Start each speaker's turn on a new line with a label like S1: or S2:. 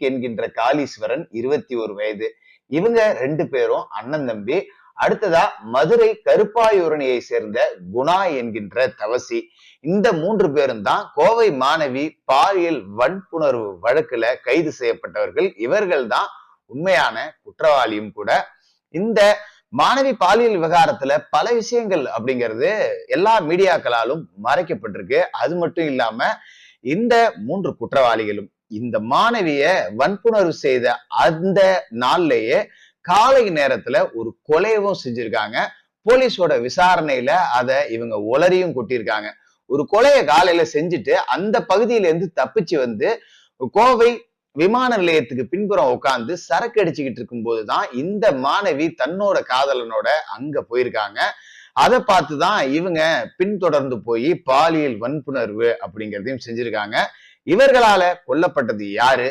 S1: என்கின்ற காளீஸ்வரன் 21 வயது. இவங்க 2 பேரும் அண்ணன் தம்பி. அடுத்ததா மதுரை கருப்பாயூரணியை சேர்ந்த குணா என்கின்ற தவசி. இந்த 3 பேரும் தான் கோவை மாணவி பாலியல் வன்புணர்வு வழக்குல கைது செய்யப்பட்டவர்கள். இவர்கள் தான் உண்மையான குற்றவாளியும் கூட. இந்த மாணவி பாலியல் விவகாரத்துல பல விஷயங்கள் அப்படிங்கிறது எல்லா மீடியாக்களாலும் மறைக்கப்பட்டிருக்கு. அது மட்டும் இல்லாம இந்த 3 குற்றவாளிகளும் இந்த மாணவிய வன்புணர்வு செய்த அந்த நாள்லயே காலை நேரத்துல ஒரு கொலையவும் செஞ்சிருக்காங்க. போலீஸோட விசாரணையில அத இவங்க உளறியும் கொட்டியிருக்காங்க. ஒரு கொலைய காலையில செஞ்சுட்டு அந்த பகுதியில இருந்து தப்பிச்சு வந்து கோவை விமான நிலையத்துக்கு பின்புறம் உட்கார்ந்து சரக்கு அடிச்சுக்கிட்டு இருக்கும் போதுதான் இந்த மாணவி தன்னோட காதலனோட அங்க போயிருக்காங்க. அதை பார்த்துதான் இவங்க பின்தொடர்ந்து போய் பாலியல் வன்புணர்வு அப்படிங்கிறதையும் செஞ்சிருக்காங்க. இவர்களால கொல்லப்பட்டது யாரு,